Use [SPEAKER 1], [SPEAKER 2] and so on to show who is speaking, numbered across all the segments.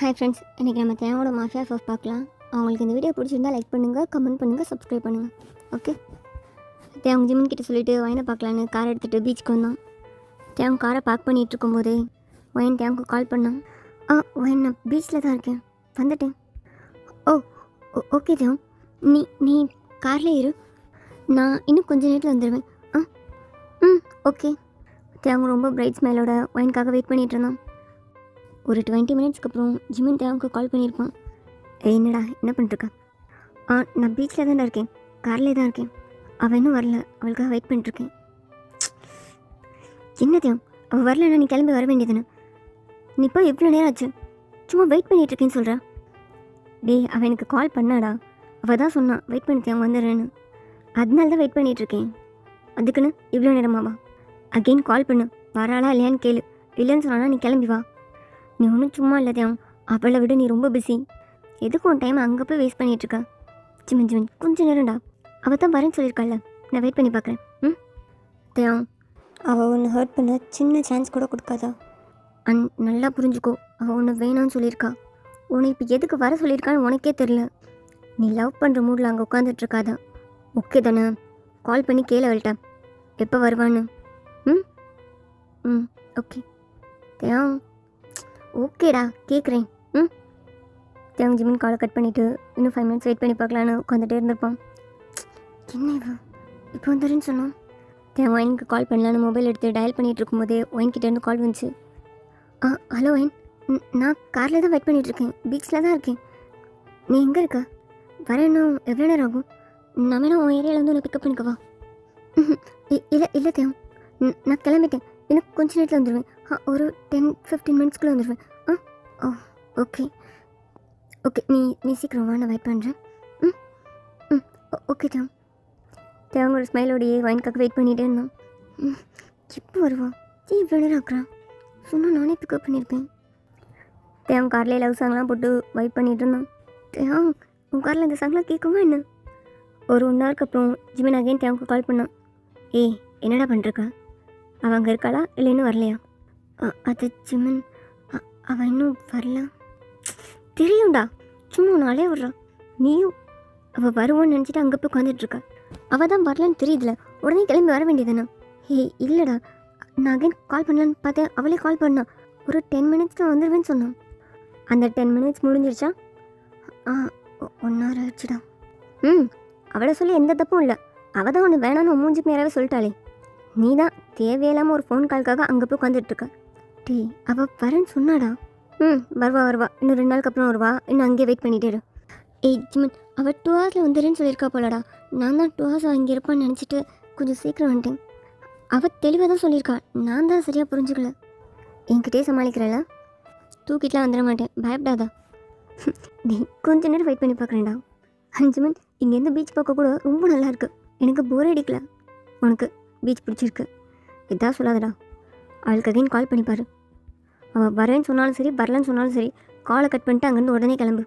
[SPEAKER 1] Hi friends, இன்றைக்கி நம்ம தேவோட mafia force பார்க்கலாம். அவங்களுக்கு இந்த வீடியோ பிடிச்சிருந்தா லைக் பண்ணுங்கள், கமெண்ட் பண்ணுங்கள், சப்ஸ்கிரைப் பண்ணுங்கள். ஓகே. தேவங்க ஜிமின் கிட்ட சொல்லிவிட்டு வயனை பார்க்கலான்னு கார் எடுத்துகிட்டு பீச்சுக்கு வந்தான். தேவங்க காரை பார்க் பண்ணிகிட்டு இருக்கும்போதே வயன் தேவங்க கால் பண்ணான். வயன் நான் பீச்சில் தான் இருக்கேன், வந்துட்டேன். ஓ ஓகே தேவம், நீ காரில் இரு, நான் இன்னும் கொஞ்சம் நேரத்தில் வந்துடுவேன். ஓகே. தேவங்க ரொம்ப பிரைட் ஸ்மைலோட வயனுக்காக வெயிட் பண்ணிகிட்டு இருந்தான். ஒரு 20 மினிட்ஸ்க்கு அப்புறம் ஜிமின் தேவனுக்கு கால் பண்ணியிருப்பான். என்னடா என்ன பண்ணிட்டுருக்கா? நான் பீச்சில் தானே இருக்கேன், கார்லேயே தான் இருக்கேன். அவள் இன்னும் வரல, அவளுக்காக வெயிட் பண்ணிட்டுருக்கேன். என்ன தேவம், அவள் வரலன்னா நீ கிளம்பி வர வேண்டியதுன்னு. நீ இப்போ எவ்வளோ நேரம் ஆச்சு, சும்மா வெயிட் பண்ணிகிட்ருக்கேன்னு சொல்கிறா. அவள் எனக்கு கால் பண்ணாடா, அவள் தான் சொன்னான் வெயிட் பண்ணி தேவன் வந்துடுறேன்னு. அதனால தான் வெயிட் பண்ணிகிட்ருக்கேன். அதுக்குன்னு இவ்வளோ நேரமாவா? அகெயின் கால் பண்ணு, வராளா இல்லையான்னு கேளு. இல்லைன்னு சொன்னா நீ கிளம்பி வா. நீ ஒன்றும் சும்மா இல்லை தேவன், அவளை விட நீ ரொம்ப பிஸி. எதுக்கும் உன் டைம் அங்கே போய் வேஸ்ட் பண்ணிகிட்ருக்கா. ஜிமின் கொஞ்சம் நேரம்டா, அவள் தான் வரேன்னு சொல்லியிருக்காள்ல, நான் வெயிட் பண்ணி பார்க்குறேன். தேவன், அவள் ஒன்று ஹர்ட் பண்ண சின்ன சான்ஸ் கூட கொடுக்காதா? நல்லா புரிஞ்சுக்கோ, அவள் ஒன்று வேணான்னு சொல்லியிருக்கா. உன்னை இப்போ எதுக்கு வர சொல்லியிருக்கான்னு உனக்கே தெரில. நீ லவ் பண்ணுற மூடில் அங்கே உட்காந்துட்ருக்காதா. ஓகே தானே? கால் பண்ணி கேள அவள்கிட்ட எப்போ வருவான்னு. ஓகே தேவன். ஓகேடா, கேட்குறேன். தேவன் ஜிமின் காலை கட் பண்ணிவிட்டு இன்னும் 5 மினிட்ஸ் வெயிட் பண்ணி பார்க்கலான்னு உட்காந்துட்டே இருந்திருப்பான். என்ன இவன் இப்போ வந்துடுன்னு சொன்னான். தேவன் ஒயினுக்கு கால் பண்ணலான்னு மொபைல் எடுத்து டயல் பண்ணிகிட்டு இருக்கும்போதே ஒயின்கிட்டேருந்து கால் வந்துச்சு. ஹலோ ஒயின், நான் காரில் தான் வெயிட் பண்ணிகிட்ருக்கேன், பீச்சில் தான் இருக்கேன். நீ எங்கே இருக்க? வர இன்னும் எவ்வளோ நேரம் ஆகும்? நான் வேணா உன் ஏரியாவில் வந்து உன்னை பிக்கப் பண்ணிக்கவா? இல்லை தேவன், நான் கிளம்பிட்டேன், இன்னும் கொஞ்சம் நேரத்தில் வந்துடுவேன். ஒரு 10-15 மினிட்ஸ்க்குள்ளே வந்துடுவேன். ஓகே ஓகே, நீ சீக்கிரம் வா, நான் வெயிட் பண்ணுறேன். ஓகே தேவன். தேவன் ஒரு ஸ்மைலோடையே வைனுக்காக வெயிட் பண்ணிகிட்டே இருந்தான். எப்போ வருவான்? இவ்வளோ நேரம் ஆக்குறான், சொன்னால் நானே பிக்கப் பண்ணியிருப்பேன். தேவன் கார்லேயே லவ் சாங்லாம் போட்டு வெயிட் பண்ணிகிட்டு இருந்தான். தேவன், உன் காரில் இந்த சாங்லாம் கேட்குமா என்ன? ஒரு 1 ஹவருக்கு அப்புறம் ஜிமின் அகைன் தேவனுக்கு கால் பண்ணான். என்னடா பண்ணுறக்கா? அவள் அங்கே இருக்காளா இல்லை இன்னும் வரலையா? அது ஜிமின், அவள் இன்னும் வரல. தெரியும்டா, சும்மா நாளே விட்றா. நீயும் அவள் வருவான்னு நினச்சிட்டு அங்கே போய் உட்காந்துட்ருக்கா. அவள் தான் வரலன்னு தெரியுதுல, உடனே கிளம்பி வர வேண்டியதானே? இல்லைடா, நான் அகைன் கால் பண்ணலான்னு பார்த்தேன், அவளே கால் பண்ணா. ஒரு 10 மினிட்ஸில் வந்துடுவேன்னு சொன்னான். அந்த 10 மினிட்ஸ் முடிஞ்சிருச்சா? 1 ஹவர் ஆயிடுச்சுடா. அவளை சொல்லி எந்த தப்பும் இல்லை, அவள் தான் ஒன்று வேணான்னு மூஞ்சுக்கு நேராகவே சொல்லிட்டாளே. நீ தான் தேவையில்லாமல் ஒரு ஃபோன் கால்க்காக அங்கே போய் உட்காந்துட்ருக்க. அவள் வரேன்னு சொன்னாடா. வருவா, இன்னும் 2 நாளுக்கு அப்புறம் வருவா, இன்னும் அங்கேயே வெயிட் பண்ணிகிட்டே இரு. ஜிமின், அவள் 2 ஹவர்ஸில் வந்துடுன்னு சொல்லியிருக்கா போலடா. நான் தான் 2 ஹவர்ஸ் அங்கே இருப்பான்னு நினச்சிட்டு கொஞ்சம் சீக்கிரம் வந்துட்டேன். அவள் தெளிவாக தான் சொல்லியிருக்கா, நான் தான் சரியாக புரிஞ்சுக்கல. என்கிட்டே சமாளிக்கிறல, தூக்கிட்டுலாம் வந்துட மாட்டேன், பயப்படாதா. நீ கொஞ்சம் நேரம் வெயிட் பண்ணி பார்க்குறேன்டா. ஜிமின், இங்கேருந்து பீச் பார்க்க கூட ரொம்ப நல்லாயிருக்கு, எனக்கு போர் அடிக்கல. உனக்கு பீச் பிடிச்சிருக்கு, இதான் சொல்லாதடா. அவளுக்கு அகைன் கால் பண்ணிப்பாரு. அவள் வரேன்னு சொன்னாலும் சரி, வரலன்னு சொன்னாலும் சரி, காலை கட் பண்ணிட்டு அங்கேருந்து உடனே கிளம்பு.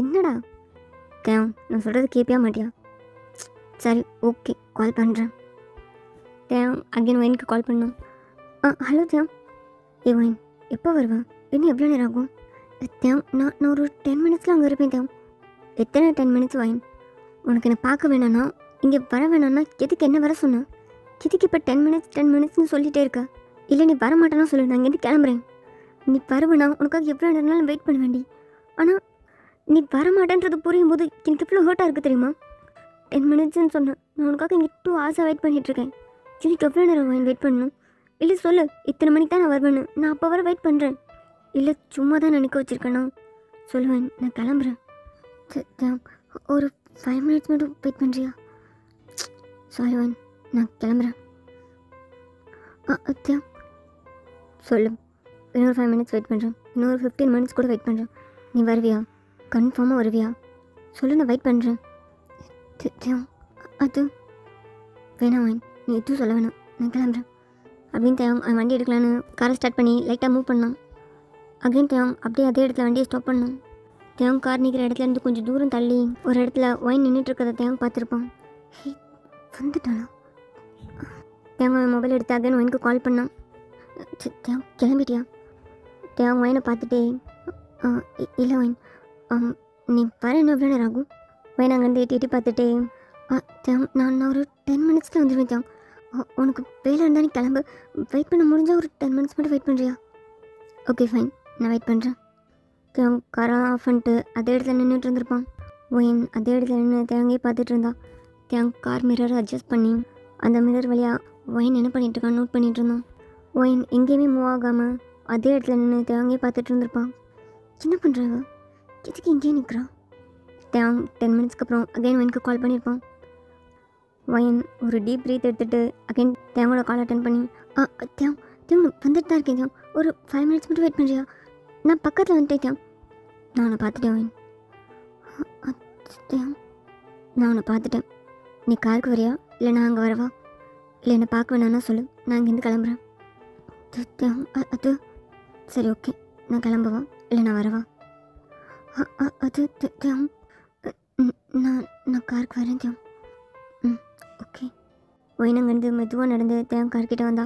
[SPEAKER 1] என்னடா தேவன், நான் சொல்கிறது கேட்பியா மாட்டியா? சரி ஓகே, கால் பண்ணுறேன். தேவன் அகைன் ஒயினுக்கு கால் பண்ணான். ஹலோ தேவன். ஒயின், எப்போ வருவேன்? இன்னும் எவ்வளோ நேரம் ஆகும்? தேவன், நான் ஒரு 10 மினிட்ஸில் அங்கே இருப்பேன். தேவன், எத்தனை 10 மினிட்ஸ் ஒயின்? உனக்கு என்னை பார்க்க வேணான்னா, இங்கே வர வேணான்னா எதுக்கு என்ன வர சொன்னேன்? எதுக்கு இப்போ 10 மினிட்ஸ்னு சொல்லிகிட்டே இருக்க? இல்லை நீ வர மாட்டேன்னா சொல்லு, நான் இங்கேருந்து கிளம்புறேன். நீ வருவேண்ணா, உனக்காக எவ்வளோ நேரம்னாலும் வெயிட் பண்ண வேண்டி. ஆனால் நீ வர மாட்டேன்றது புரியும் போது எனக்கு எவ்வளோ ஹர்ட்டாக இருக்குது தெரியுமா? 10 மினிட்ஸ்ன்னு சொன்னேன், நான் உனக்காக இங்கே 2 ஹவர்ஸாக வெயிட் பண்ணிகிட்ருக்கேன். எனக்கு எவ்வளோ நேரம் வெயிட் பண்ணணும்? இல்லை சொல்லு, இத்தனை மணிக்கு தான் நான் வருவேன்னு, நான் அப்போ வர வெயிட் பண்ணுறேன். இல்லை சும்மா தான் நினைக்க வச்சுருக்கேண்ணா, சொல்லுவேன், நான் கிளம்புறேன். ஒரு 5 மினிட்ஸ் மட்டும் வெயிட் பண்ணுறியா? சாரி ஒயின், நான் கிளம்புறேன். சொல்லு, இன்னொரு 5 மினிட்ஸ் வெயிட் பண்ணுறேன், இன்னொரு 15 மினிட்ஸ் கூட வெயிட் பண்ணுறேன். நீ வருவியா? கன்ஃபார்மாக வருவியா? சொல்லு, நான் வெயிட் பண்ணுறேன். அது வேணாம் ஒயின், நீ எதுவும் சொல்ல வேணாம், நான் கிளம்புறேன் அப்படின்னு அவன் வண்டி எடுக்கலான்னு காரை ஸ்டார்ட் பண்ணி லைட்டாக மூவ் பண்ணான். அகைன் அப்படியே அதே இடத்துல வண்டியை ஸ்டாப் பண்ணான். கார் நிற்கிற இடத்துலேருந்து கொஞ்சம் தூரம் தள்ளி ஒரு இடத்துல ஒயின் நின்றுட்டுருக்கதை பார்த்துருப்பான். வந்துட்டானா? அவன் மொபைல் எடுத்து அகைன் ஒயினுக்கு கால் பண்ணான். கிளம்பிட்டியா? தேவன் வயனை பார்த்துட்டே இல்லை வயன் நீ வர என்ன எவ்வளோ நேரம் ஆகும்? வயன் அங்கேருந்து எட்டி பார்த்துட்டே தேவன் நான் ஒரு 10 மினிட்ஸில் வந்துடுவேன் தேவன். உனக்கு வேலை இருந்தால் நீ கிளம்பு. வெயிட் பண்ண முடிஞ்சால் ஒரு 10 மினிட்ஸ் மட்டும் வெயிட் பண்ணுறியா? ஓகே ஃபைன், நான் வெயிட் பண்ணுறேன். தேவன் காரை ஆஃப் பண்ணிட்டு அதே இடத்துல நின்றுட்டு இருந்திருப்பான். ஒயின் அதே இடத்துல நின்று தேவங்கே பார்த்துட்டு இருந்தா. தேவன் கார் மிரரை அட்ஜஸ்ட் பண்ணி அந்த மிரர் வழியாக ஒயின் என்ன பண்ணிட்டு இருக்கான் நோட் பண்ணிட்டு இருந்தான். ஒயின் எங்கேயுமே மூவ் ஆகாமல் அதே இடத்துல நின்று தேவங்கே பார்த்துட்டு இருந்திருப்பான். என்ன பண்ணுறாங்க? எதுக்கு இங்கேயே நிற்கிறான்? தேவன் 10 மினிட்ஸ்க்கு அப்புறம் அகைன் ஒயினுக்கு கால் பண்ணியிருப்பான். ஒயின் ஒரு டீப் ப்ரீத் எடுத்துகிட்டு அகைன் தேவோட கால் அட்டன் பண்ணி தேவ் வந்துட்டு தான் இருக்கேன் தேவ். ஒரு 5 மினிட்ஸ் மட்டும் வெயிட் பண்ணுறியா? நான் பக்கத்தில் வந்துட்டேன் தேவ். நான் உன்னை பார்த்துட்டேன் ஒயின். தேவ் நான் உன்னை பார்த்துட்டேன். நீ காருக்கு வரியா இல்லை நான் அங்கே வரவா? இல்லை என்னை பார்க்க வேணான்னா சொல்லு, நான் இங்கேருந்து கிளம்புறேன். தேவ் அது சரி ஓகே, நான் கிளம்பவா இல்லை நான் வரவா? அது தேவ் நான் காருக்கு வரேன் தேவ். ஓகே. ஒயின் அங்கேருந்து மெதுவாக நடந்து தேவன் கார்கிட்ட வந்தா.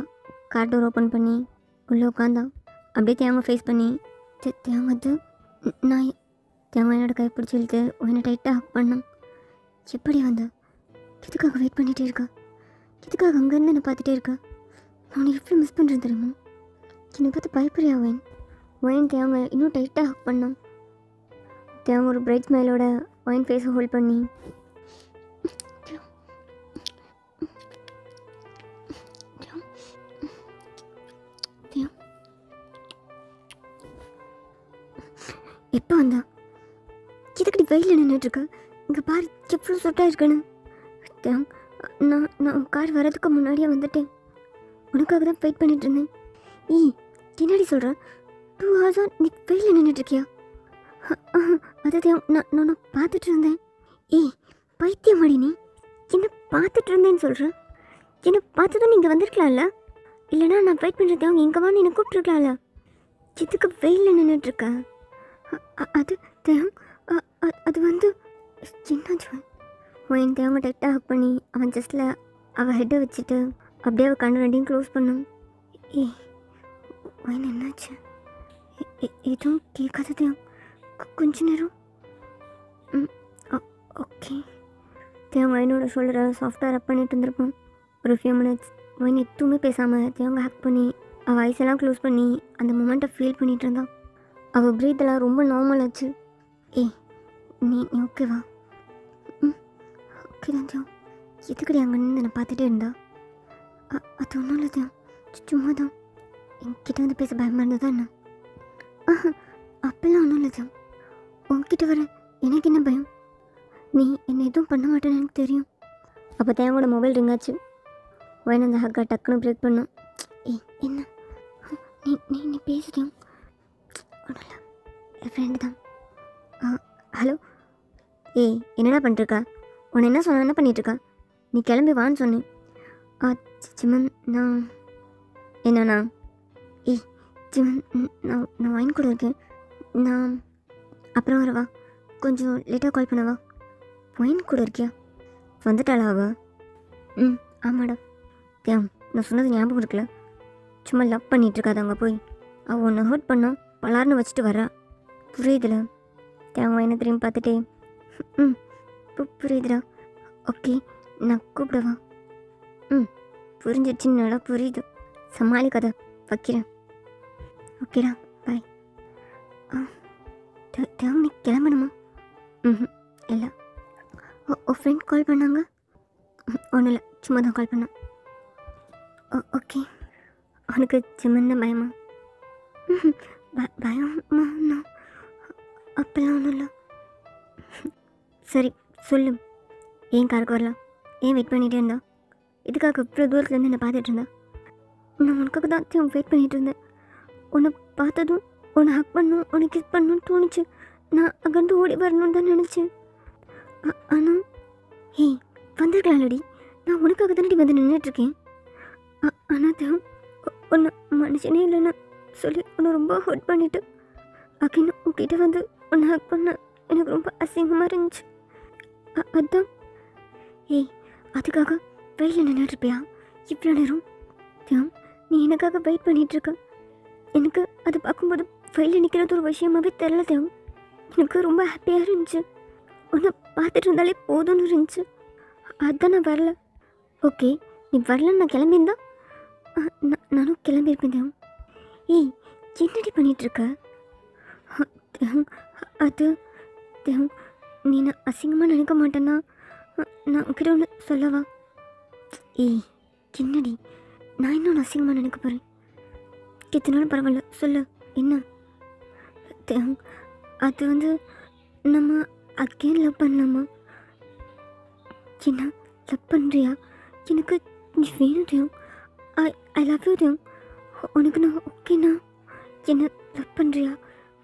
[SPEAKER 1] கார் டோர் ஓப்பன் பண்ணி உள்ளே உட்காந்தான். அப்படியே தேவங்க ஃபேஸ் பண்ணி தேவங்க அது நான் தேவன் என்னோட கை பிடிச்சி இழுத்து ஒயினை டைட்டாக ஹக் பண்ணான். எப்படி வந்த? எதுக்காக வெயிட் பண்ணிகிட்டே இருக்கா? எதுக்காக அங்கேருந்து என்னை பார்த்துட்டே இருக்கா? நான் எப்படி மிஸ் பண்ணுறேன் தெரியுமா? என்னை பார்த்து பயப்படுறியா ஒயின்? ஒயின் தேவங்க இன்னும் டைட்டாக ஹக் பண்ணான். தேவங்க ஒரு பிரைட் ஸ்மைலோட ஒயின் ஃபேஸை ஹோல்ட் பண்ணி எப்போ வந்தா? இதுக்கடி வெயிலில் நின்றுட்டுருக்க? இங்கே பாரு எவ்வளோ சொட்டாக இருக்குன்னு. நான் கார் வர்றதுக்கு முன்னாடியே வந்துட்டேன். உனக்காக தான் வெயிட் பண்ணிட்டு இருந்தேன். என்னடி சொல்கிற? 2 ஹவர்ஸாக நீ வெயிலில் நின்றுட்டுருக்கியா? அது நான் பார்த்துட்டு இருந்தேன். பைத்தியம் மாடி நீ என்ன பார்த்துட்டு இருந்தேன்னு சொல்கிறேன். என்னை பார்த்ததும் நீங்கள் வந்திருக்கலாம்ல? இல்லைனா நான் வெயிட் பண்ணுறது அவங்க இங்கே வான்னு என்னை கூப்பிட்ருக்கலாம்ல? இதுக்கு வெயிலில் நின்றுட்டுருக்க? அது தேவ் அது வந்து என்னாச்சு? ஒயின் தேவங்க டைட்டாக ஹக் பண்ணி அவன் ஜஸ்ட்டில் அவள் ஹெட்டை வச்சுட்டு அப்படியே அவள் கண்ணு ரெண்டையும் க்ளோஸ் பண்ணான். ஒயின் என்னாச்சு? எதுவும் கேட்காத தேவ். கொஞ்ச நேரம் ஓகே. தேவங்க ஒயினோட ஷோல்டரை சாஃப்டாக ரப் பண்ணிட்டு இருந்திருப்பான். ஒரு ஃபியூ மினிட்ஸ் ஒயின் எதுவுமே பேசாமல் தேவங்க ஹக் பண்ணி அவள் ஐஸெல்லாம் க்ளோஸ் பண்ணி அந்த மொமெண்ட்டை ஃபீல் பண்ணிகிட்டு இருந்தான். அவள் ப்ரீத்தெல்லாம் ரொம்ப நார்மல் ஆச்சு. நீ ஓகேவா? ஓகே தான் தேவ். எதுக்கடி அங்கே நின்று என்னை பார்த்துட்டே இருந்தா? அது ஒன்றும் இல்லை தேவ், சும்மா தான். என்கிட்ட வந்து பேச பயமாக இருந்ததா என்ன? அப்பெல்லாம் ஒன்றும் இல்லை தேவ். உங்ககிட்ட வர எனக்கு என்ன பயம்? நீ என்னை எதுவும் பண்ண மாட்டேன்னு எனக்கு தெரியும். அப்போ தேவோட மொபைல் ரிங் ஆச்சு. ஒயின் அந்த ஹக்கை டக்குன்னு பிரேக் பண்ணோம். என்ன நீ பேசுகிறேன்? ஒன்றும் இல்லை, என் ஃப்ரெண்டு தான். ஹலோ. என்னடா பண்ணிட்டுருக்கா? உன்னை என்ன சொன்ன? என்ன பண்ணிகிட்ருக்கா? நீ கிளம்பி வான்னு சொன்னேன். சிமன் நான் என்னண்ணா? சிமன் நான் ஒயின் கூட இருக்கேன். நான் அப்புறம் வரவா? கொஞ்சம் லேட்டாக கால் பண்ணவா? ஒயின் கூட இருக்கியா? வந்துட்டாளா அவ? ஆமாடா. தேவ் நான் சொன்னது ஞாபகம் இருக்குல்ல? சும்மா லவ் பண்ணிகிட்ருக்காது அங்கே போய். அவள் ஒன்று ஹர்ட் பண்ணா பலார்னு வச்சுட்டு வரா. புரியுதுல? தேவன் என்ன திரும்பி பார்த்துட்டே புரியுதுடா. ஓகே நான் கூப்பிடவா? புரிஞ்சிடுச்சின்னு நல்லா புரியுது. சமாளிக்காத, வைக்கிறேன். ஓகேடா பாய். தேவன் நீ கிளம்பணுமா? இல்லை. ஃப்ரெண்ட் கால் பண்ணாங்க? ஒன்றும் இல்லை, சும்மா தான் கால் பண்ணேன். ஓகே. அவனுக்கு சிம்மன்னு பயமா? பயமா? நான் அப்பெல்லாம் ஒன்றும் இல்லை. சரி சொல்லு, ஏன் காருக்கு வரலாம்? ஏன் வெயிட் பண்ணிகிட்டே இருந்தா? இதுக்காக இவ்வளோ தூரத்துலேருந்து என்னை பார்த்துட்டு இருந்தா? நான் உனக்காக தான் வெயிட் பண்ணிகிட்டு இருந்தேன். உன்னை பார்த்ததும் உன்னை ஹக் பண்ணணும், உன்னை கிஸ் பண்ணணும்னு தோணுச்சு. நான் அங்கேருந்து ஓடி வரணும்னு தான் நினச்சேன். ஆனால் வந்திருக்கலாம்லடி. நான் உனக்காக தானடி வந்து நின்றுட்டுருக்கேன். ஆனால் உன்னை மனுஷனே இல்லைன்னு சொல்லி உன்னை ரொம்ப ஹர்ட் பண்ணிவிட்டு அக்கின்னு உங்ககிட்ட வந்து உன்னை ஹக் பண்ண எனக்கு ரொம்ப அசிங்கமாக இருந்துச்சு. அதான் அதுக்காக வெயிலில் நின்றுட்டுருப்பியா இவ்வளோ நேரம்? தேவ் நீ எனக்காக வெயிட் பண்ணிகிட்ருக்க. எனக்கு அதை பார்க்கும்போது ஃபைலில் நிற்கிறது ஒரு விஷயமாகவே தெரில தேவ். எனக்கு ரொம்ப ஹாப்பியாக இருந்துச்சு. உன்னை பார்த்துட்டு இருந்தாலே போதும்னு இருந்துச்சு. அதுதான் நான் வரல. ஓகே, நீ வரலன்னு நான் கிளம்பியிருந்தா நானும் கிளம்பியிருப்பேன் தேவ். ஏய், என்னடி பண்ணிகிட்ருக்க? தேவ், அது தேவ், நீ நான் அசிங்கமாக நினைக்க மாட்டேன்னா நான் உங்ககிட்ட ஒன்று சொல்லவா? ஏய், என்னடி, நான் இன்னும் அசிங்கமாக நினைக்க போகிறேன். எத்தனாலும் பரவாயில்ல, சொல்லு என்ன? தேவ், அது வந்து நம்ம அகெயின் லவ் பண்ணலாமா? என்ன லவ் பண்ணுறியா? எனக்கு நீ வேணும் Dev. I love you Dev. உனக்கு நான் ஓகேண்ணா? என்ன லவ் பண்ணுறியா?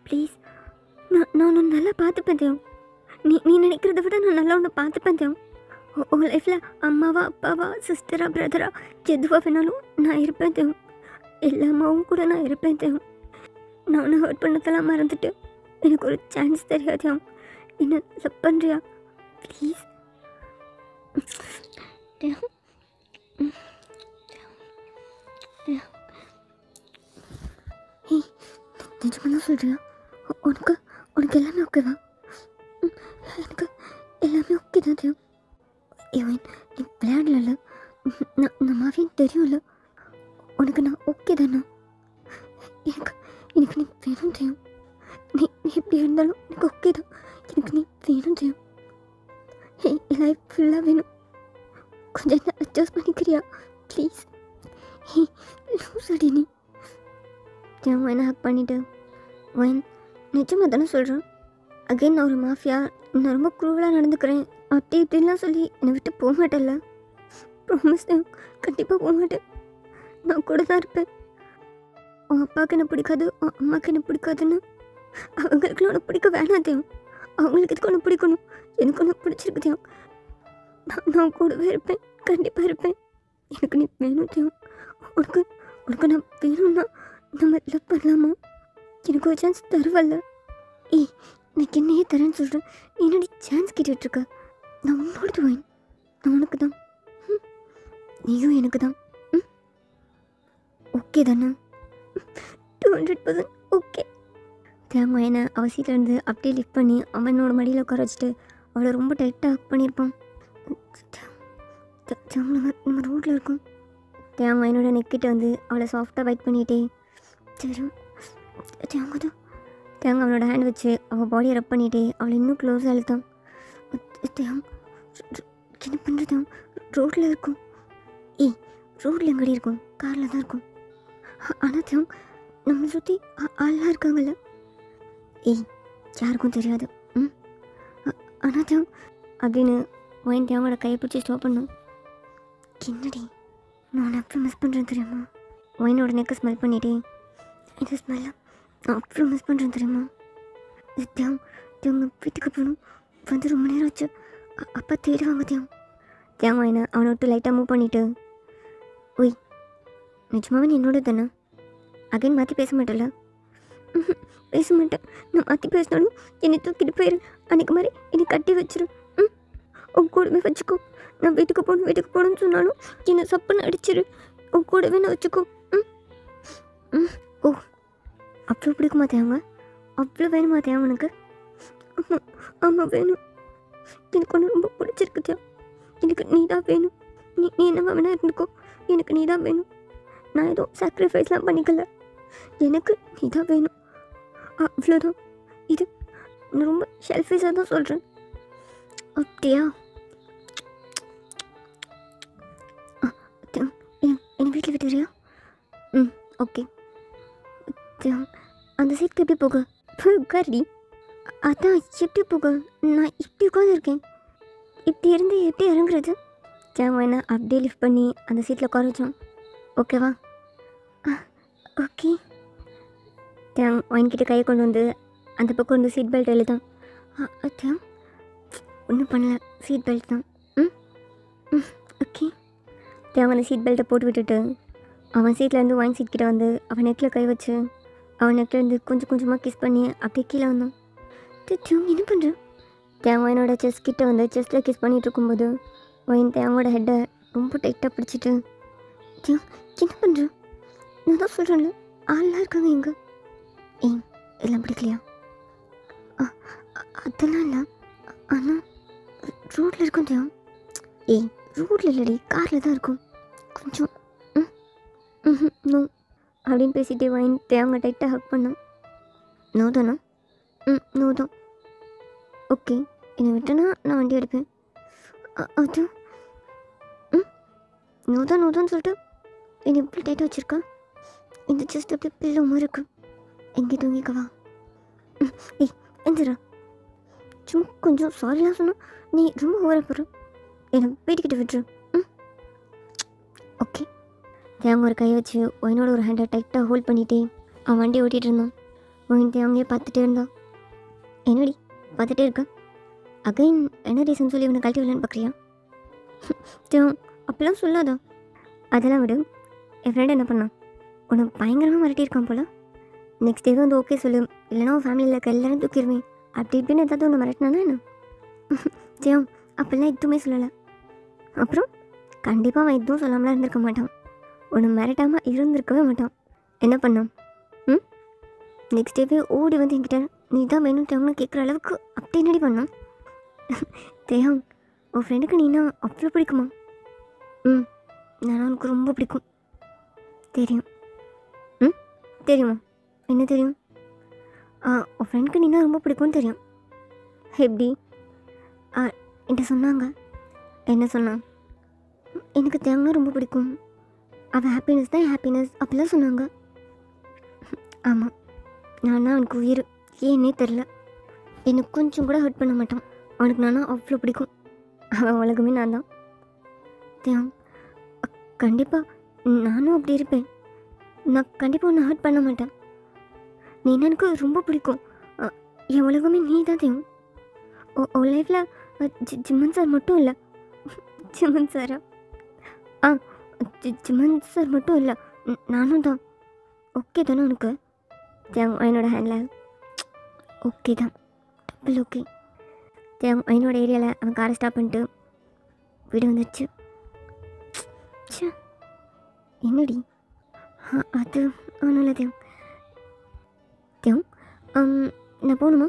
[SPEAKER 1] ப்ளீஸ். நான் உன்னை நல்லா பார்த்துப்பேன் தேவ். நீ நினைக்கிறத விட நான் நல்லா உன்னை பார்த்துப்பேன் தேவ். உங்கள் லைஃப்பில் அம்மாவா, அப்பாவா, சிஸ்டரா, பிரதரா, எதுவாக வேணாலும் நான் இருப்பேன் தேவ். எல்லா அம்மாவும் கூட நான் இருப்பேன் தேவ். நான் உன்னை ஹர்ட் பண்ணதெல்லாம் மறந்துட்டு எனக்கு ஒரு சான்ஸ் தெரியாது. என்ன லவ் பண்ணுறியா? ப்ளீஸ். ஏய், நிஜமாக தான் சொல்கிறியா? உனக்கு எல்லாமே ஓகேவா? எனக்கு எல்லாமே ஓகே தான் தேவ். ஏவன், நீ விளையாடல. நான் மாவின்னு தெரியும்ல. உனக்கு நான் ஓகே தானே? எனக்கு நீ வேணும் தேவ். நீ எப்படி இருந்தாலும் எனக்கு ஓகே தான். எனக்கு நீ வேணும் தேவ். என் லைஃப் ஃபுல்லாக வேணும். கொஞ்சம் என்ன அட்ஜஸ்ட் பண்ணிக்கிறியா ப்ளீஸ்? லூசடி நீ. தேவ், என்ன ஹக் பண்ணிட்டு ஒயின் நிஜமாக தானே சொல்கிறேன். அகெயின் நான் ஒரு மாஃபியா, நான் ரொம்ப குரூவலாக நடந்துக்கிறேன் அப்படி இப்படின்லாம் சொல்லி என்னை விட்டு போக மாட்டேன்ல? ப்ராமிஸ் தேவ், கண்டிப்பாக போக மாட்டேன். நான் கூட தான் இருப்பேன். உன் அப்பாவுக்கு என்ன பிடிக்காது, உன் அம்மாவுக்கு என்ன பிடிக்காதுன்னு அவங்களுக்குலாம் உனக்கு பிடிக்க வேணாம் தேவ். அவங்களுக்கு எதுக்கு ஒன்று பிடிக்கணும்? எனக்கு ஒன்று பிடிச்சிருக்கு தேவ். நான் கூடவே இருப்பேன், கண்டிப்பாக இருப்பேன். எனக்கு நீ வேணும் தேவ். உனக்கு நான் வேணும்னா நம்ம லவ் பண்ணலாமா? எனக்கு ஒரு சான்ஸ் தருவல்ல? ஏய், எனக்கு என்னையே தரேன்னு சொல்கிறேன். நீ என்னடி சான்ஸ் கேட்டுட்ருக்க? நான் உன்னோடது வாயின். நான் உனக்கு தான். நீயும் எனக்கு தான். ஓகே தானே? 200% ஓகே. தேவ் என்ன அவள் சீட்டிலேருந்து அப்படியே லிஃப்ட் பண்ணி அவனோட மடியில் உட்கார வச்சுட்டு அவளை ரொம்ப டைட்டாக ஹக் பண்ணியிருப்பான். நம்ம ரோட்டில் இருக்கோம். தேவ் என்னோட நெக்கிட்ட வந்து அவளை சாஃப்டாக பைட் பண்ணிகிட்டே சரி தேவங்க தான். தேவங்க அவனோட ஹேண்ட் வச்சு அவள் பாடியை ரப் பண்ணிகிட்டே அவளை இன்னும் க்ளோஸாக அழுத்தான். தேவ், என்ன பண்ணுற தேவ்? ரோட்டில் இருக்கும். ஏய், ரோட்டில் எங்கடி இருக்கும்? காரில் தான் இருக்கும். ஆனால் தேவ், நம்மளை சுற்றி ஆள்லாம் இருக்காங்கல்ல? ஏய், யாருக்கும் தெரியாது. ஆனால் தேவ் அப்படின்னு ஒயின் தேவோட கையை பிடிச்சி ஸ்டாப் பண்ணும். என்னடி, நான் அவ்வளோ மிஸ் பண்ணுறேன் தெரியுமா? ஒயினோட நெக்கை ஸ்மெல் பண்ணிட்டே, இந்த ஸ்மெல்லை நான் அவ்வளோ மிஸ் பண்ணுறேன் தெரியுமா? தேவங்க வீட்டுக்கு போகணும், வந்து ரொம்ப நேரம் ஆச்சு. அப்பா தேடுவாங்க தேவ் ஒயினை அவனை விட்டு லைட்டாக மூவ் பண்ணிவிட்டு, ஒய் நிஜமாவே நீ என்னோட தானே? அகைன் மாற்றி பேச மாட்டேல்ல? பேச மாட்டேன். நான் மாற்றி பேசினாலும் என்னை தூக்கிட்டு போயிரு. அன்றைக்கு மாதிரி என்னை கட்டி வச்சிரு. உன் கூடவே வச்சுக்கோ. நான் வீட்டுக்கு போகணும்னு சொன்னாலும் என்னை சப்புன்னு அடிச்சிரு. உன் கூடவே நான் வச்சுக்கோ. ஓ, அவ்வளோ பிடிக்குமா தேவங்க? அவ்வளோ வேணுமா தேவ உனக்கு? ஆமாம் வேணும். எனக்கு ஒன்று ரொம்ப பிடிச்சிருக்கு தேவ். எனக்கு நீ தான் வேணும். நீ என்ன வேணா இருந்துக்கோ. எனக்கு நீ தான் வேணும். நான் எதுவும் சாக்ரிஃபைஸ்லாம் பண்ணிக்கல. எனக்கு நீ தான் வேணும். அவ்வளோதான். இது நான் ரொம்ப ஷெல்ஃபிஷாக தான் சொல்கிறேன். அப்படியா? என்னை வீட்டில் விட்டுறியா? ஓகே. அந்த சீட்டுக்கு எப்படி போக? உட்காரடி. அதான் எப்படி போக? நான் இப்படி உட்காந்துருக்கேன். இப்படி இருந்து எப்படி இறங்குறது? என்ன அப்படியே லிஃப்ட் பண்ணி அந்த சீட்டில் உட்கார வச்சோம். ஓகேவா? ஓகே. ஒயின்கிட்ட கையை கொண்டு வந்து அந்த பக்கம் வந்து சீட் பெல்ட் எழுதான். ஒன்றும் பண்ணல, சீட் பெல்ட் தான். ஓகே. அவன் அந்த சீட் பெல்ட்டை போட்டு விட்டுட்டு அவன் சீட்லேருந்து ஒயின் சீட் கிட்ட வந்து அவன் நெக்கில் கை வச்சு அவன் நெக்லேருந்து கொஞ்சம் கொஞ்சமாக கிஸ் பண்ணி அப்படியே கீழே வந்தான். என்ன பண்ணுறேன்? ஒயினோட செஸ்ட் கிட்ட வந்து செஸ்ட்டில் கிஸ் பண்ணிகிட்டு இருக்கும்போது ஒயின் அவனோட ஹெட்டை ரொம்ப டைட்டாக பிடிச்சிட்டு என்ன பண்ணுறேன்? நான் தான் சொல்கிறேன்ல, ஆள்லாம் இருக்காங்க எங்கே? ஏய், எல்லாம் பிடிக்கலையா? அதெல்லாம் இல்லை. ஆனால் ரோட்டில் இருக்கும் தியான். ஏய், ரோட்டில் இல்லடி, காரில் தான் இருக்கும். கொஞ்சம் நோ அப்படின்னு பேசிகிட்டே வாங்கி தேவங்க டைட்டாக ஹக் பண்ணோம். நோ தானா? நோ தான். ஓகே, என்னை விட்டனா நான் வண்டி எடுப்பேன். அது நோ தான் சொல்லிட்டு என்னை எப்படி டைட்டாக வச்சுருக்கா? இந்த ஜஸ்ட் அப்படி பில்லோ மாதிரி இருக்கு. எங்கே தூங்கிக்கவா? ஏய் எந்திரா. சும்மா கொஞ்சம் சாரிலாம் சொன்னால் நீ ரொம்ப ஓவராக போகிற. என்னை வீட்டுக்கிட்ட விட்டுரு. ஓகே. தேவங்க ஒரு கையை வச்சு ஒயினோட ஒரு ஹேண்டை டைட்டாக ஹோல்ட் பண்ணிகிட்டே அவன் வண்டி ஓட்டிகிட்டு இருந்தான். ஒயின் தேவங்கே பார்த்துட்டே இருந்தான். என்னடி பார்த்துட்டே இருக்க? அகைன் என்ன ரீசன் சொல்லி இவனை கழட்டி விடலான்னு பார்க்குறியா? தேவம் அப்பெல்லாம் சொல்லாதா. அதெல்லாம் விடு. என் ஃப்ரெண்ட் என்ன பண்ணான்? உனக்கு பயங்கரமாக மிரட்டியிருக்கான் போல். நெக்ஸ்ட் டே வந்து ஓகே சொல்லு, இல்லைனா உன் ஃபேமிலியில் இருக்க எல்லாரும் தூக்கிடுவேன் அப்படி இப்படின்னு ஏதாவது ஒன்று மிரட்டினானா என்ன? தேவம் அப்பெல்லாம் எதுவுமே சொல்லலை. அப்புறம் கண்டிப்பாக அவன் எதுவும் சொல்லாமலாம் இருந்திருக்க மாட்டான். உன்னை மிரட்டாமல் இருந்திருக்கவே மாட்டான். என்ன பண்ணான்? நெக்ஸ்ட் டேவே ஓடி வந்து என்கிட்ட நீ தான் வேணும் தேவன்னு கேட்குற அளவுக்கு அப்படி என்னடி பண்ணான்? தேவம் உன் ஃப்ரெண்டுக்கு நீனா அவ்வளோ பிடிக்குமா? நான் உனக்கு ரொம்ப பிடிக்கும். தெரியும். தெரியுமா? என்ன தெரியும்? உன் ஃப்ரெண்டுக்கு நீனா ரொம்ப பிடிக்கும்னு தெரியும். எப்படி? என்கிட்ட சொன்னாங்க. என்ன சொன்னான்? எனக்கு தேவனா ரொம்ப பிடிக்கும், அவள் ஹாப்பினஸ் தான் ஹாப்பினஸ் அப்படிலாம் சொன்னாங்க. ஆமாம், நான் தான் அவனுக்கு உயிர். ஏன்னே தெரில. எனக்கு கொஞ்சம் கூட ஹர்ட் பண்ண மாட்டான். அவனுக்கு நானா அவ்வளோ பிடிக்கும். அவன் உலகமே நான் தான். தேவம் கண்டிப்பாக நானும் அப்படி இருப்பேன். நான் கண்டிப்பாக உன்னை ஹர்ட் பண்ண மாட்டேன். நீ எனக்கு ரொம்ப பிடிக்கும். என் உலகமே நீ தான் தேவம். உன் லைஃப்பில் ஜிம்மன் சார் மட்டும் இல்லை. ஜிம்மன் சாரா? ஜிம்மன் சார் மட்டும் இல்லை, நானும் தான். ஓகே தானே உனக்கு? தேவம் என்னோட ஹேண்டில் ஓகே தான். Double okay. தேவம் என்னோட ஏரியாவில் அவன் காரை ஸ்டாப் பண்ணிட்டு வீடு வந்துடுச்சு. என்னடி? அது ஒன்றும் இல்லை தேவம். தேவம் நான் போகணுமா?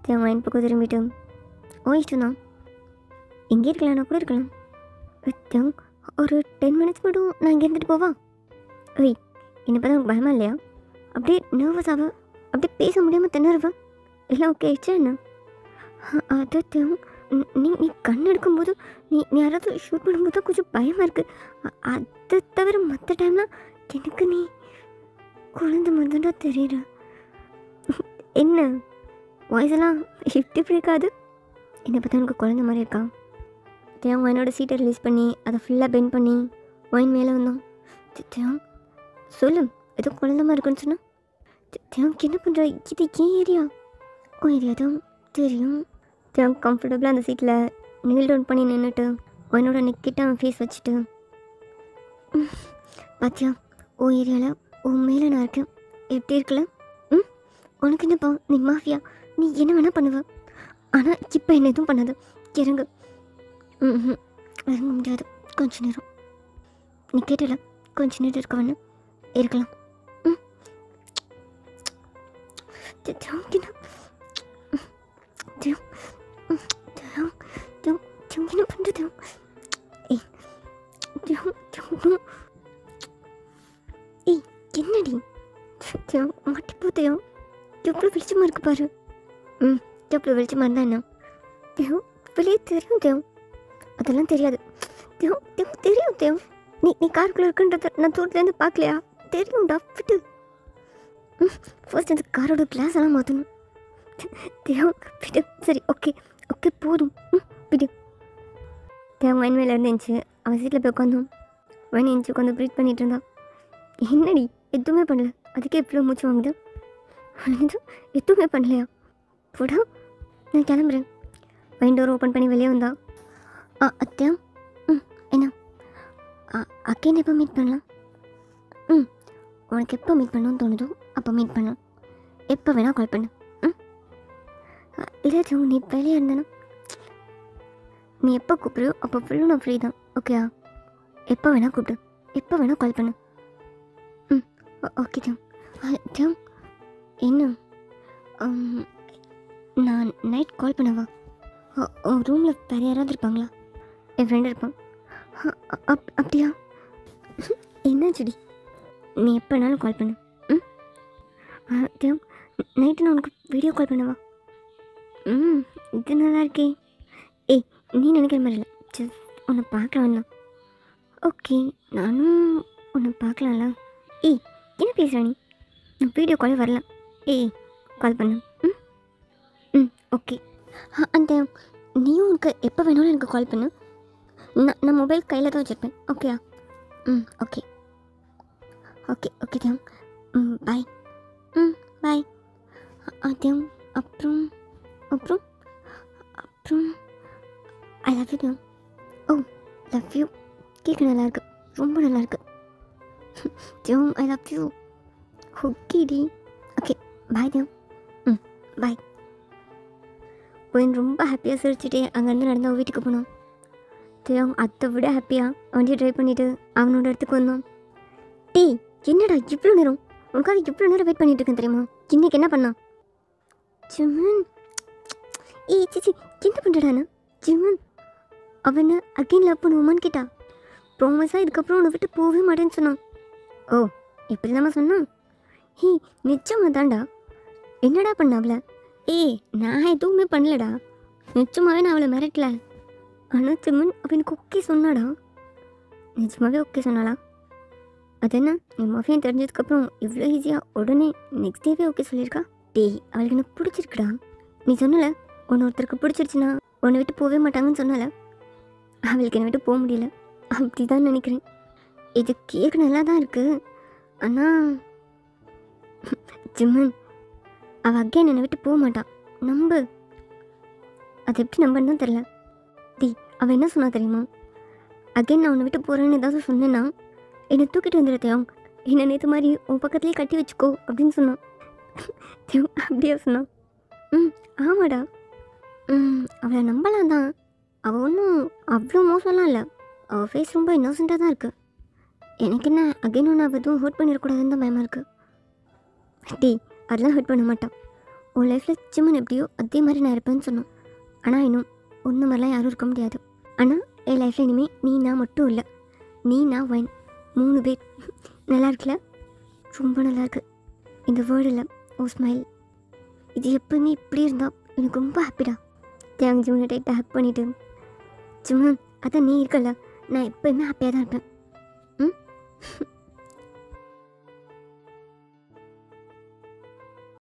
[SPEAKER 1] தேவம் என் பக்கம் திரும்பிட்டு ஓ இஷ்டம் தான், எங்கே இருக்கலாம், நான் கூட இருக்கலாம். தேவம் ஒரு 10 மினிட்ஸ் மட்டும் நான் இங்கே இருந்துட்டு போவா? ஏய், என்னை பார்த்தா உனக்கு பயமா இல்லையா? அப்படியே நர்வஸ் ஆவ, அப்படியே பேச முடியாமல் திணறுவேன். எல்லாம் ஓகே ஆயிடுச்சா என்ன? அது தேவம் நீ கண் எடுக்கும்போது நீ யாராவது ஷூட் பண்ணும்போது தான் கொஞ்சம் பயமாக இருக்குது. அதை தவிர மற்ற டைம்லாம் எனக்கு நீ குழந்தை மாதிரி தான் தெரியுற. என்ன வாய்ஸ் எல்லாம் இப்படி இருக்காது? என்னை பார்த்தா எனக்கு குழந்தை மாதிரி இருக்கா? தேவன் ஒயினோட சீட்டை ரிலீஸ் பண்ணி அதை ஃபுல்லாக பெண்ட் பண்ணி ஒயின் மேலே வந்தோம். தேவன் சொல்லு, ஏதோ குழந்தை மாதிரி இருக்குன்னு சொன்னா. தேவன் என்ன பண்ணுற? இது ஏன் ஏரியா? ஓ ஏரியா தான் தெரியும். தேவன் கம்ஃபர்டபுளாக அந்த சீட்டில் நீல் டவுன் பண்ணி நின்றுட்டு ஒயினோட நெக்கிட்ட அவன் ஃபேஸ் வச்சுட்டு, பாத்தியா ஓ ஏரியாவில் உன் மேலே நான் இருக்கேன், எப்படி இருக்கல? உனக்கு என்னப்பா, நீ மாஃபியா, நீ என்ன வேணால் பண்ணுவ. ஆனால் இப்போ என்ன எதுவும் பண்ணாது. இறங்கு. இறங்க முடியாது. கொஞ்ச நேரம் நீ கேட்டல, கொஞ்ச நேரம் இருக்க வேணும். இருக்கலாம். என்ன பண்ணுறது? ஏய் என்னடி மாட்டிப்போத்தையோ? எவ்வளோ வெளிச்சமாக இருக்கு பாரு. எவ்வளோ வெளிச்சமாக இருந்தா என்ன? தேவ் வெளியே தெரியும் தேவ். அதெல்லாம் தெரியாது தேவ். தெரியும் தேவ். நீ காருக்குள்ளே இருக்குன்றத நான் தூரத்துலேருந்து பார்க்கலையா? தெரியும்டா, விட்டு. ஃபர்ஸ்ட் அந்த காரோட கிளாஸ் எல்லாம் மாற்றணும். தேவ் விடு. சரி ஓகே ஓகே போதும், விடு. தேவ் வைன் மேலே இருந்துச்சு. அவன் சீட்டில் போய் உட்காந்தோம். வைன் எஞ்சி உட்காந்து ப்ரீத் பண்ணிகிட்டு இருந்தான். என்னடி எதுவுமே பண்ணல, அதுக்கே எவ்வளோ மூச்சு வாங்குது? எதுவுமே பண்ணலையா? போடா, நான் கிளம்புறேன். வைன் டோர் ஓப்பன் பண்ணி வெளியே வந்தா. அத்தியா என்ன அக்கேன் எப்போ மீட் பண்ணலாம்? உனக்கு எப்போ மீட் பண்ணணும்னு தோணுதோ அப்போ மீட் பண்ணலாம். எப்போ வேணால் கால் பண்ணு. இல்லை நீ வேலையாக இருந்தேன்னா நீ எப்போ கூப்பிடுறியோ அப்போ ஃபுல்லும் நான் ஃப்ரீ தான். ஓகேயா? எப்போ வேணால் கூப்பிடு, எப்போ வேணால் கால் பண்ணு. ஓகே தேவ். தேவ் என்ன அம், நான் நைட் கால் பண்ணவா? ரூமில் வேறு யாராவது இருப்பாங்களா? என் ஃப்ரெண்டு இருப்பான். அப்படியா? என்னாச்சுடி? நீ எப்போ வேணாலும் கால் பண்ணு. தேவ், நைட்டு நான் உனக்கு வீடியோ கால் பண்ணவா? இது நல்லா இருக்கே. ஏய், நீ நினைக்கிற மாதிரி இல்லை, ஜஸ்ட் உன்னை பார்க்க வேண்டாம். ஓகே, நானும் உன்னை பார்க்கலாம்ல. ஏய், என்ன பேசுகிற நீ? நான் வீடியோ காலே வரல. ஏய், கால் பண்ணு. ஓகே. அந்த நீயும் உனக்கு எப்போ வேணாலும் எனக்கு கால் பண்ணு. நான் மொபைல் கையில் தான் வச்சுருப்பேன். ஓகேயா? Okay okay okay Dev. Bye. Bye. Dev, அப்புறம் அப்புறம் அப்புறம் ஐ லவ் யூ தேவ். ஓ, லவ் யூ கேட்க நல்லாயிருக்கு, ரொம்ப நல்லாயிருக்கு. Dev, I love you. Okay டி. Okay, bye Dev. பாய். போயின் ரொம்ப ஹாப்பியாக சிரிச்சுட்டே அங்கேருந்து நடந்து அவன் வீட்டுக்கு போனோம். தேவ் அதை விட ஹாப்பியாக வண்டியை ட்ரைவ் பண்ணிவிட்டு அவனோட இடத்துக்கு வந்தோம். டீ, என்னடா இவ்வளோ நேரம்? உனக்காக இவ்வளோ நேரம் வெயிட் பண்ணிட்டு இருக்கேன் தெரியுமா? இன்னைக்கு என்ன பண்ணான் ஜிமன்? ஏய் சிச்சி, என்ன பண்ணுறானா ஜிமன்? அவனை அகெயின் லவ் பண்ணுவோமான்னு கேட்டா. ப்ராமிஸாக இதுக்கப்புறம் உன்னை விட்டு போகவே மாட்டேன்னு சொன்னான். ஓ, இப்படி தாம்மா சொன்னான்? ஹே, நிச்சயமாக தான்டா. என்னடா பண்ண அவளை? ஏய், நான் எதுவுமே பண்ணலடா, நிச்சயமாகவே நான் அவளை மிரட்டல. ஆனால் ஜிமன் அவனுக்கு ஓகே சொன்னாடா. நிஜமாகவே ஓகே சொன்னாளா? அது என்ன, நீ மஃபியன் தெரிஞ்சதுக்கப்புறம் இவ்வளோ ஈஸியாக உடனே நெக்ஸ்ட் டேவே ஓகே சொல்லியிருக்கா? டேய், அவளுக்கு எனக்கு பிடிச்சிருக்குடா. நீ சொன்னல உன்னை ஒருத்தருக்கு பிடிச்சிருச்சுன்னா உன்னை விட்டு போகவே மாட்டாங்கன்னு சொன்னால, அவளுக்கு என்னை விட்டு போக முடியல. அப்படி தான் நினைக்கிறேன். இது கேட்க நல்லா தான் இருக்குது. ஆனால் ஜிமன், அவள் அகேன் என்னை விட்டு போக மாட்டான், நம்பு. அது எப்படி நம்பன்னு தான் தெரில. டேய், அவள் என்ன சொன்னா தெரியுமா? அகேன் நான் உன்னை விட்டு போகிறேன்னு ஏதாவது சொன்னேன்னா என்னை தூக்கிட்டு வந்துடு தேவ், என்னை நேற்று மாதிரி உன் பக்கத்துலேயே கட்டி வச்சுக்கோ அப்படின்னு சொன்னான். தேவ் அப்படியே சொன்னான். ஆமாடா. அவளை நம்பலாம் தான். அவள் ஒன்றும் அவ்வளோ மோசம்லாம் இல்லை. அவள் ஃபேஸ் ரொம்ப இன்னோசென்ட்டாக தான் இருக்குது. எனக்கு என்ன அகெயின் ஒன்று அவள் எதுவும் ஹர்ட் பண்ணிடக்கூடாதுன்னு தான் பயமாக இருக்குது. டேய், அதெல்லாம் ஹர்ட் பண்ண மாட்டான். உன் லைஃப்பில் ஜிம்மன் எப்படியோ அதே மாதிரி நான் இருப்பேன்னு சொன்னான். ஆனால் இன்னும் ஒன்று மாதிரிலாம் யாரும் இருக்க முடியாது. ஆனால் என் லைஃப்பில் இனிமேல் நீ நான் மட்டும் இல்லை, நீ நான் வைன் 3 பேர். நல்லா இருக்குல்ல? ரொம்ப நல்லாயிருக்கு. இந்த வேர்டில் ஓ ஸ்மைல், இது எப்போவுமே இப்படி இருந்தால் எனக்கு ரொம்ப ஹாப்பிடா. தேங்க் ஜிம்மனை டைட்டாக ஹேக் பண்ணிவிட்டு, ஜிம்மன் அதான் நீ இருக்கல, நான் எப்போயுமே ஹாப்பியாக தான் இருப்பேன்.